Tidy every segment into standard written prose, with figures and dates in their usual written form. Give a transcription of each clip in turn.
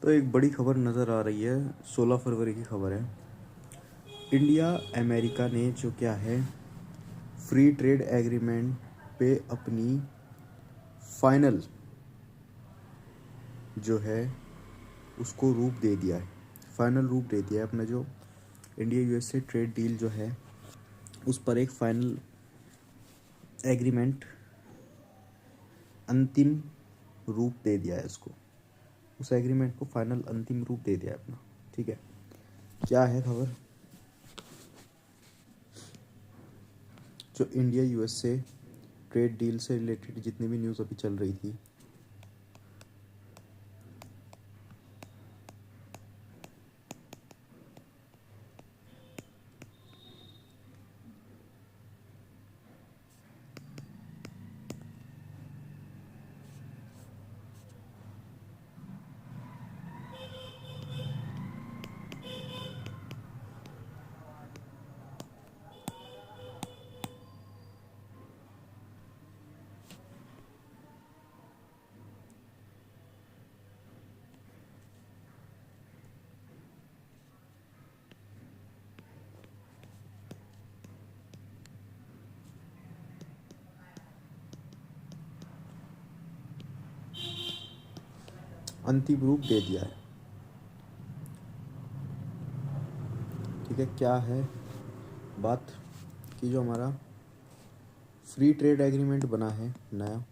तो एक बड़ी खबर नज़र आ रही है। 16 फरवरी की खबर है। इंडिया अमेरिका ने जो क्या है, फ्री ट्रेड एग्रीमेंट पे अपनी फाइनल जो है उसको रूप दे दिया है। फाइनल रूप दे दिया है अपना जो इंडिया यूएसए ट्रेड डील जो है उस पर एक फाइनल एग्रीमेंट, अंतिम रूप दे दिया है उसको। उस एग्रीमेंट को फाइनल अंतिम रूप दे दिया है अपना। ठीक है, क्या है खबर? जो इंडिया यूएसए ट्रेड डील से रिलेटेड जितनी भी न्यूज़ अभी चल रही थी, अंतिम रूप दे दिया है। ठीक है, क्या है बात कि जो हमारा फ्री ट्रेड एग्रीमेंट बना है नया,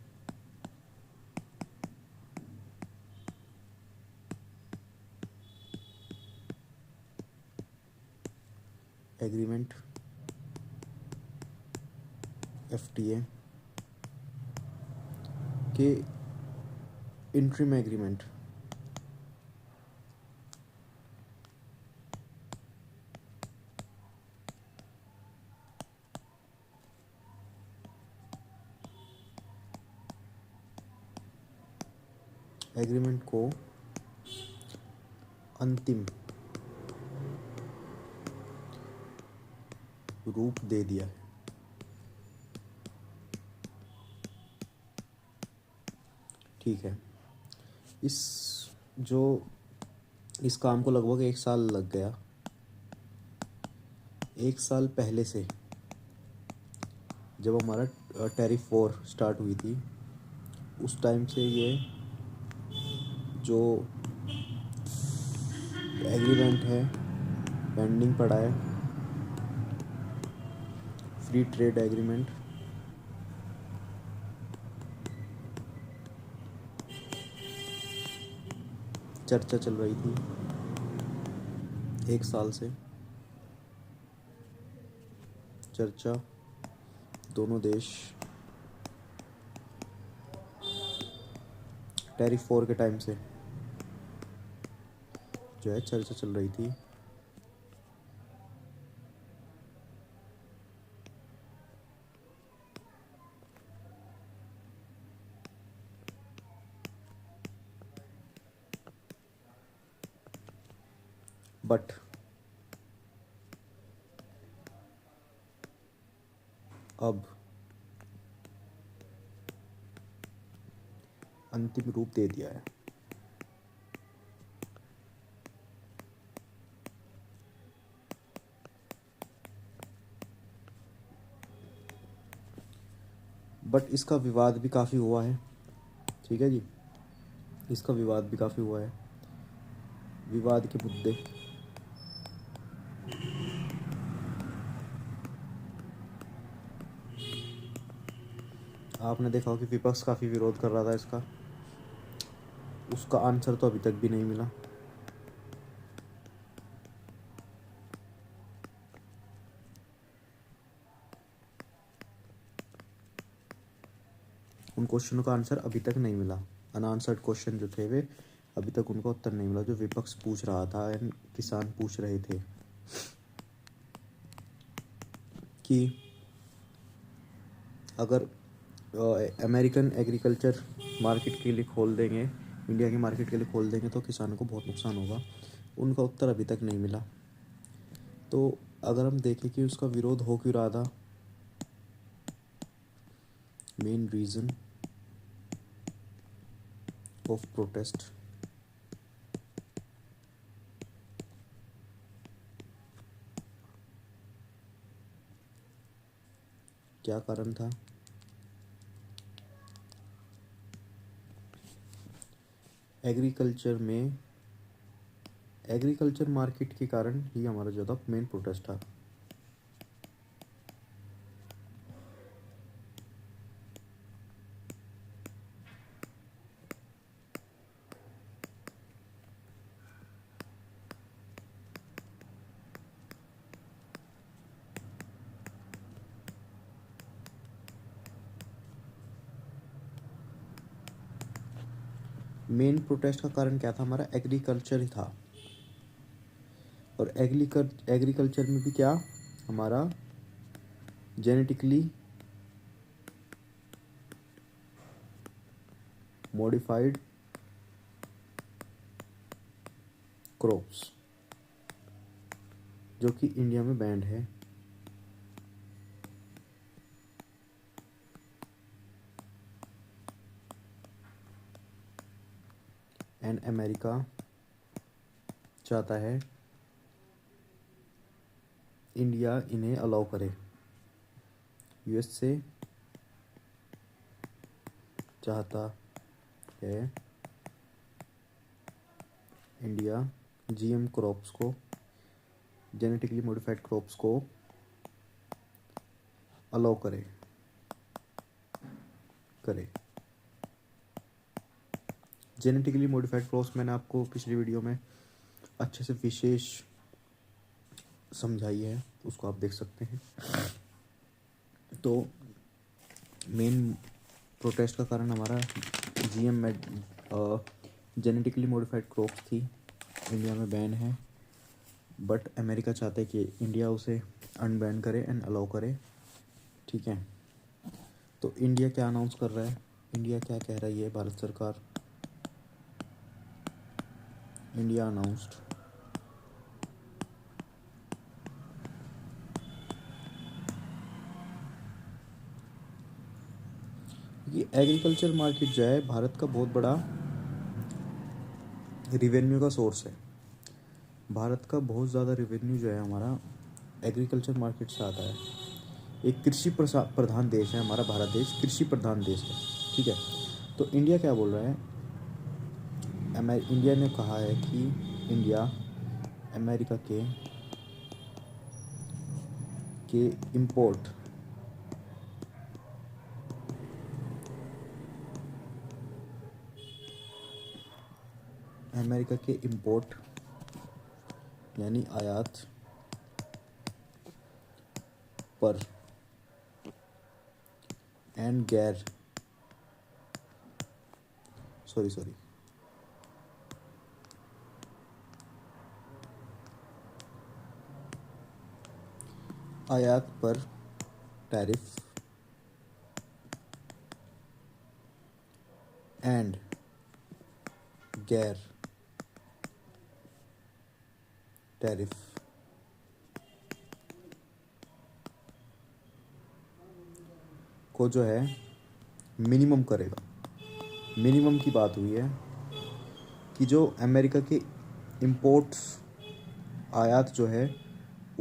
एग्रीमेंट एफटीए के इंटरिम एग्रीमेंट एग्रीमेंट को अंतिम रूप दे दिया है। ठीक है, इस जो इस काम को लगभग 1 साल लग गया। 1 साल पहले से जब हमारा टैरिफ वॉर स्टार्ट हुई थी, उस टाइम से ये जो एग्रीमेंट है पेंडिंग पड़ा है, फ्री ट्रेड एग्रीमेंट। चर्चा चल रही थी 1 साल से। चर्चा दोनों देश टैरिफ वॉर के टाइम से जो है चर्चा चल रही थी। बट अब अंतिम रूप दे दिया है। बट इसका विवाद भी काफ़ी हुआ है। ठीक है जी, इसका विवाद भी काफ़ी हुआ है। विवाद के मुद्दे आपने देखा हो कि विपक्ष काफ़ी विरोध कर रहा था इसका। उसका आंसर तो अभी तक भी नहीं मिला। उन क्वेश्चनों का आंसर अभी तक नहीं मिला। अनआंसर्ड क्वेश्चन जो थे वे अभी तक उनका उत्तर नहीं मिला, जो विपक्ष पूछ रहा था एंड किसान पूछ रहे थे कि अगर अमेरिकन एग्रीकल्चर मार्केट के लिए खोल देंगे, इंडिया की मार्केट के लिए खोल देंगे तो किसानों को बहुत नुकसान होगा। उनका उत्तर अभी तक नहीं मिला। तो अगर हम देखें कि उसका विरोध हो क्यों रहा था, मेन रीज़न ऑफ प्रोटेस्ट क्या कारण था? एग्रीकल्चर मार्केट के कारण ही हमारा जो था मेन प्रोटेस्ट था। मेन प्रोटेस्ट का कारण क्या था? हमारा एग्रीकल्चर ही था। और एग्रीकल्चर में भी क्या, हमारा जेनेटिकली मॉडिफाइड क्रॉप्स जो कि इंडिया में बैंड है। एंड अमेरिका चाहता है इंडिया इन्हें अलाउ करे। यूएसए चाहता है इंडिया जीएम क्रॉप्स को, जेनेटिकली मॉडिफाइड क्रॉप्स को अलाउ करे। जेनेटिकली मॉडिफाइड क्रॉप्स मैंने आपको पिछली वीडियो में अच्छे से विशेष समझाई है, उसको आप देख सकते हैं। तो मेन प्रोटेस्ट का कारण हमारा जीएम में जेनेटिकली मॉडिफाइड क्रॉप्स थी, इंडिया में बैन है। बट अमेरिका चाहता है कि इंडिया उसे अनबैन करे एंड अलाउ करे। ठीक है, तो इंडिया क्या अनाउंस कर रहा है, इंडिया क्या कह रही है भारत सरकार? इंडिया अनाउंस्ड कि एग्रीकल्चर मार्केट जो है भारत का बहुत बड़ा रिवेन्यू का सोर्स है। भारत का बहुत ज़्यादा रिवेन्यू जो है हमारा एग्रीकल्चर मार्केट से आता है। एक कृषि प्रधान देश है हमारा भारत देश, कृषि प्रधान देश है। ठीक है, तो इंडिया क्या बोल रहा है? इंडिया ने कहा है कि इंडिया अमेरिका के इंपोर्ट यानी आयात पर एंड आयात पर टैरिफ एंड गैर टैरिफ को जो है मिनिमम करेगा। मिनिमम की बात हुई है कि जो अमेरिका के इंपोर्ट्स आयात जो है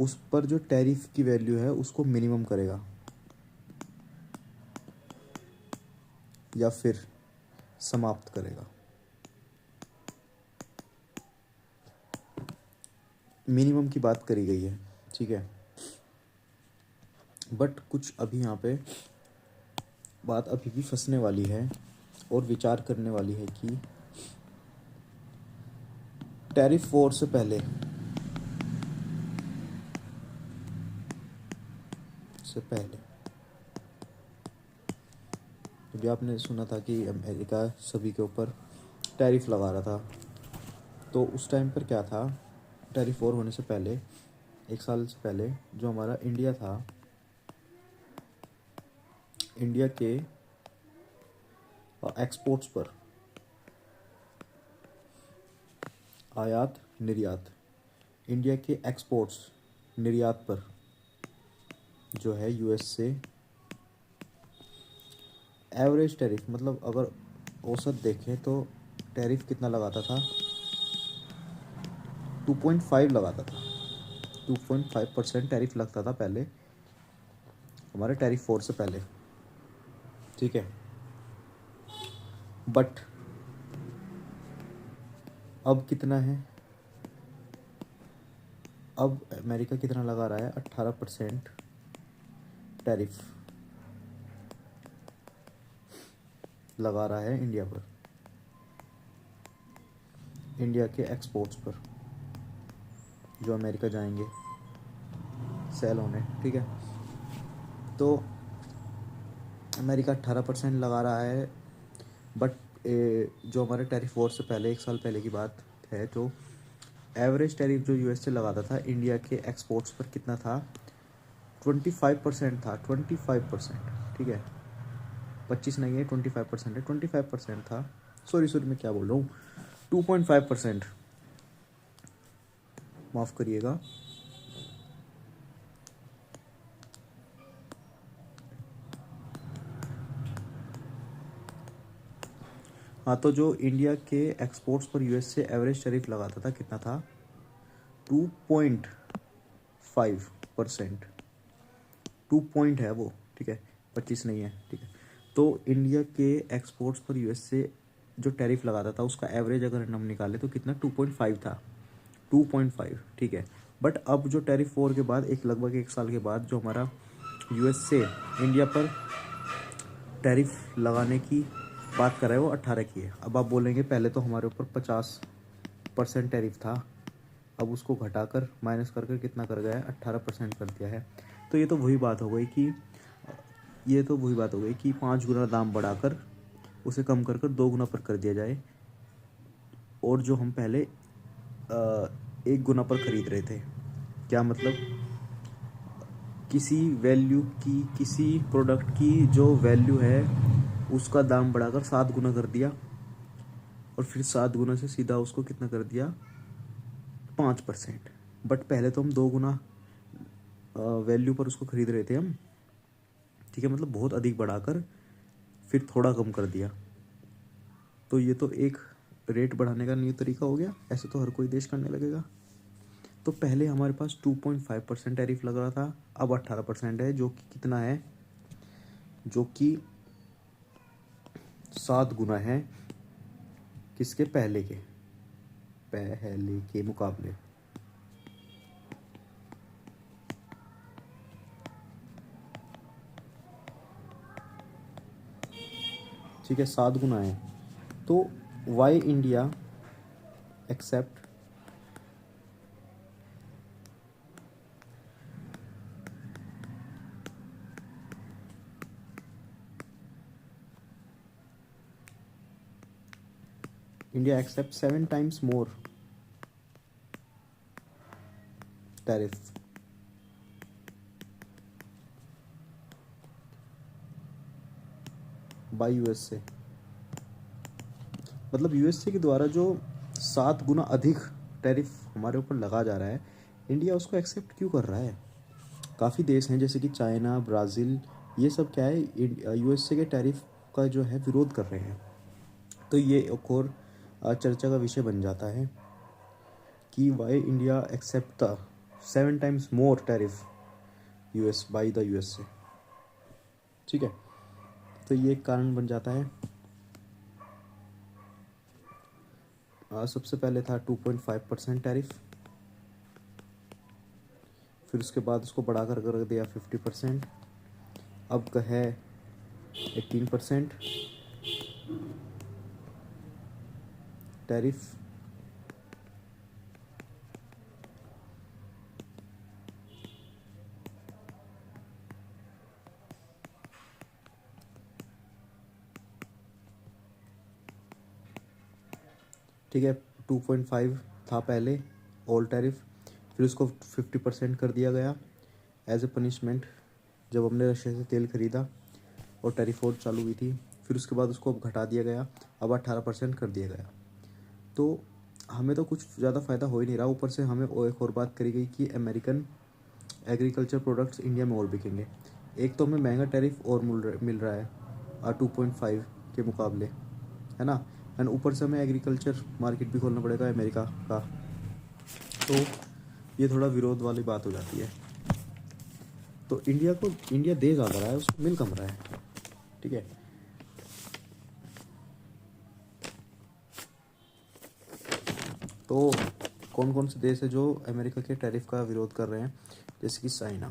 उस पर जो टैरिफ की वैल्यू है उसको मिनिमम करेगा या फिर समाप्त करेगा। मिनिमम की बात करी गई है। ठीक है, बट कुछ अभी यहाँ पे बात अभी भी फंसने वाली है और विचार करने वाली है कि टैरिफ वॉर से पहले जब आपने सुना था कि अमेरिका सभी के ऊपर टैरिफ लगा रहा था, तो उस टाइम पर क्या था? टैरिफ वॉर होने से पहले, 1 साल से पहले, जो हमारा इंडिया था, इंडिया के एक्सपोर्ट्स पर आयात निर्यात, इंडिया के एक्सपोर्ट्स निर्यात पर जो है यूएस से एवरेज टैरिफ, मतलब अगर औसत देखें तो टैरिफ कितना लगाता था? 2.5 लगाता था। 2.5% टैरिफ लगता था पहले हमारे टैरिफ वॉर से पहले, ठीक है। बट अब कितना है, अब अमेरिका कितना लगा रहा है, 18% टैरिफ लगा रहा है इंडिया पर, इंडिया के एक्सपोर्ट्स पर जो अमेरिका जाएंगे सेल होने, ठीक है। तो अमेरिका 18% लगा रहा है। बट जो हमारे टैरिफ वॉर से पहले 1 साल पहले की बात है, तो एवरेज टैरिफ जो यूएस से लगाता था इंडिया के एक्सपोर्ट्स पर कितना था, 25% था, 25%, ठीक है। 25 नहीं है, 25% है, 25% था। सॉरी मैं क्या बोल रहा हूँ, 2.5%, माफ़ करिएगा। हाँ, तो जो इंडिया के एक्सपोर्ट्स पर यूएस से एवरेज टैरिफ लगाता था कितना था, 2.5%, 2 पॉइंट है वो, ठीक है, 25 नहीं है, ठीक है। तो इंडिया के एक्सपोर्ट्स पर यूएस से जो टैरिफ लगाता था उसका एवरेज अगर हम निकालें तो कितना 2.5 था, 2.5, ठीक है। बट अब जो टैरिफ वॉर के बाद लगभग 1 साल के बाद जो हमारा यूएस से इंडिया पर टैरिफ लगाने की बात कर रहे हैं वो 18 की है। अब आप बोलेंगे पहले तो हमारे ऊपर 50% टैरिफ था, अब उसको घटाकर माइनस कर कर कितना कर गया है, 18% कर दिया है। तो ये तो वही बात हो गई कि 5 गुना दाम बढ़ाकर उसे कम कर कर 2 गुना पर कर दिया जाए, और जो हम पहले 1 गुना पर खरीद रहे थे। क्या मतलब, किसी वैल्यू की, किसी प्रोडक्ट की जो वैल्यू है उसका दाम बढ़ाकर 7 गुना कर दिया, और फिर 7 गुना से सीधा उसको कितना कर दिया, 5%। बट पहले तो हम 2 गुना वैल्यू पर उसको खरीद रहे थे हम, ठीक है, मतलब बहुत अधिक बढ़ाकर फिर थोड़ा कम कर दिया। तो ये तो एक रेट बढ़ाने का न्यू तरीका हो गया, ऐसे तो हर कोई देश करने लगेगा। तो पहले हमारे पास 2.5% टैरिफ लग रहा था, अब 18% है, जो कि कितना है, जो कि 7 गुना है किसके, पहले के मुकाबले। ठीक है, 7 गुना है। तो why India accept India accepts 7 times more tariff by USA। मतलब यूएसए के द्वारा जो 7 गुना अधिक टैरिफ हमारे ऊपर लगा जा रहा है, इंडिया उसको एक्सेप्ट क्यों कर रहा है। काफ़ी देश हैं जैसे कि चाइना, ब्राज़ील, ये सब क्या है, यूएसए के टैरिफ का जो है विरोध कर रहे हैं। तो ये एक और चर्चा का विषय बन जाता है कि why India accept the 7 times more tariff US by the USA, ठीक है। तो ये एक कारण बन जाता है। सबसे पहले था 2.5% टैरिफ, फिर उसके बाद उसको बढ़ाकर कर दिया 50%, अब का है 18% टैरिफ। ठीक है, 2.5 था पहले ऑल टैरिफ, फिर उसको 50% कर दिया गया एज ए पनिशमेंट जब हमने रशिया से तेल खरीदा और टैरिफ वॉर चालू हुई थी। फिर उसके बाद उसको अब घटा दिया गया, अब 18% कर दिया गया। तो हमें तो कुछ ज़्यादा फ़ायदा हो ही नहीं रहा, ऊपर से हमें एक और बात करी गई कि अमेरिकन एग्रीकल्चर प्रोडक्ट्स इंडिया में और बिकेंगे। एक तो हमें महंगा टैरिफ और मिल रहा है 2.5 के मुकाबले, है ना, एंड ऊपर से हमें एग्रीकल्चर मार्केट भी खोलना पड़ेगा अमेरिका का। तो ये थोड़ा विरोध वाली बात हो जाती है। तो इंडिया दे ज़्यादा रहा है, उसको मिल कम रहा है। ठीक है, तो कौन कौन से देश है जो अमेरिका के टैरिफ का विरोध कर रहे हैं? जैसे कि चाइना,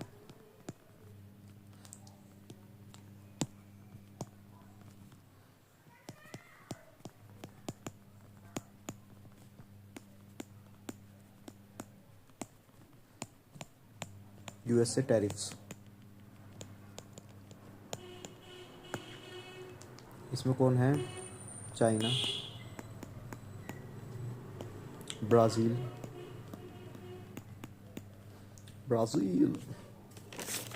यूएस से टैरिफ्स, इसमें कौन है? China, Brazil, Brazil.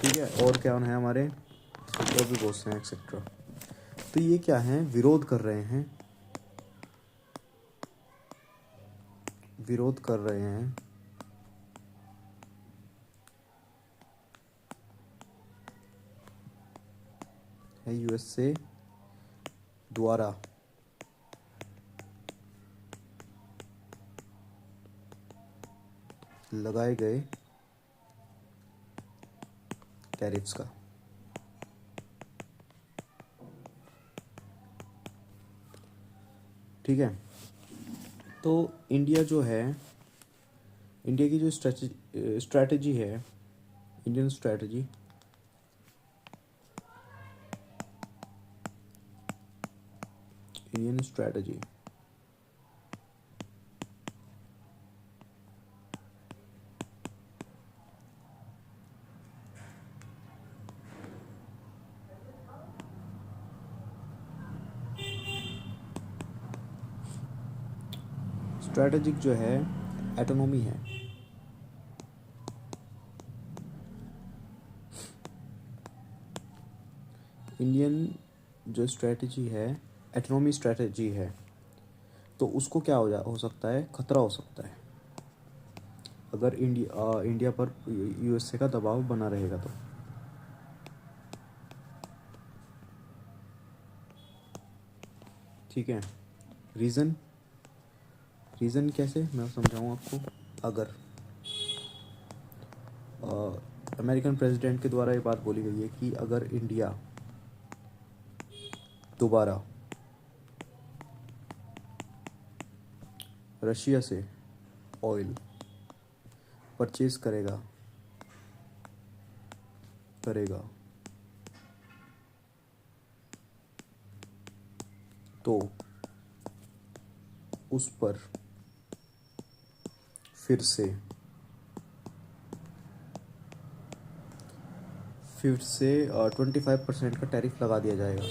ठीक है, और क्या है हमारे, और भी बहुत से हैं एक्सेट्रा। तो ये क्या है, विरोध कर रहे हैं, विरोध कर रहे हैं है यूएसए द्वारा लगाए गए टैरिफ्स का। ठीक है, तो इंडिया जो है, इंडिया की जो स्ट्रैटेजी है, Indian strategy, Indian strategy strategic जो है एटोनॉमी है। इंडियन जो स्ट्रैटेजी है एटोनॉमी स्ट्रैटेजी है, तो उसको क्या हो सकता है, खतरा हो सकता है अगर इंडिया पर यूएसए का दबाव बना रहेगा तो। ठीक है, रीज़न कैसे मैं समझाऊँ आपको। अगर अमेरिकन प्रेसिडेंट के द्वारा ये बात बोली गई है कि अगर इंडिया दोबारा रशिया से ऑयल परचेज करेगा तो उस पर फिर से 25% का टैरिफ लगा दिया जाएगा।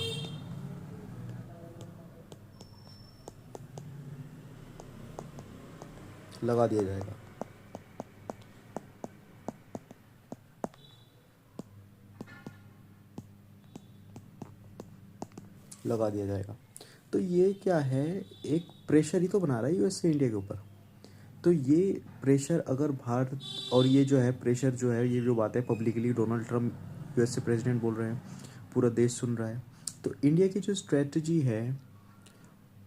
लगा दिया जाएगा। लगा दिया जाएगा। तो ये क्या है, एक प्रेशर ही तो बना रहा है यूएस से इंडिया के ऊपर। तो ये प्रेशर अगर भारत, और ये जो है प्रेशर जो है, ये जो बात है पब्लिकली डोनाल्ड ट्रम्प यूएस से प्रेसिडेंट बोल रहे हैं, पूरा देश सुन रहा है। तो इंडिया की जो स्ट्रेटजी है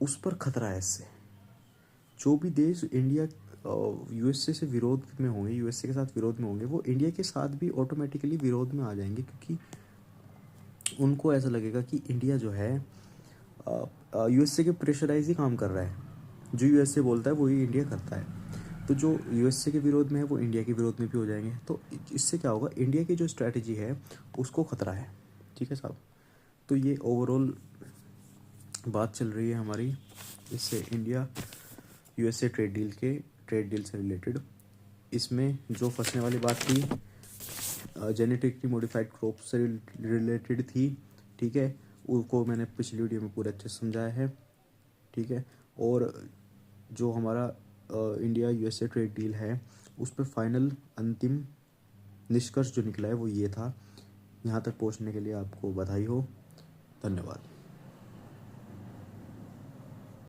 उस पर खतरा है इससे। जो भी देश इंडिया यूएसए से विरोध में होंगे, यूएसए के साथ विरोध में होंगे, वो इंडिया के साथ भी ऑटोमेटिकली विरोध में आ जाएंगे, क्योंकि उनको ऐसा लगेगा कि इंडिया जो है यूएसए के प्रेशराइज ही काम कर रहा है। जो यूएसए बोलता है वही इंडिया करता है। तो जो यूएसए के विरोध में है वो इंडिया के विरोध में भी हो जाएंगे। तो इससे क्या होगा, इंडिया की जो स्ट्रैटेजी है उसको खतरा है। ठीक है साहब, तो ये ओवरऑल बात चल रही है हमारी, इससे इंडिया यूएसए ट्रेड डील से रिलेटेड। इसमें जो फंसने वाली बात थी जेनेटिकली मॉडिफाइड क्रॉप से रिलेटेड थी। ठीक है, उसको मैंने पिछली वीडियो में पूरे अच्छे से समझाया है। ठीक है, और जो हमारा इंडिया यूएसए ट्रेड डील है उस पर फाइनल अंतिम निष्कर्ष जो निकला है वो ये था। यहाँ तक पहुँचने के लिए आपको बधाई हो, धन्यवाद।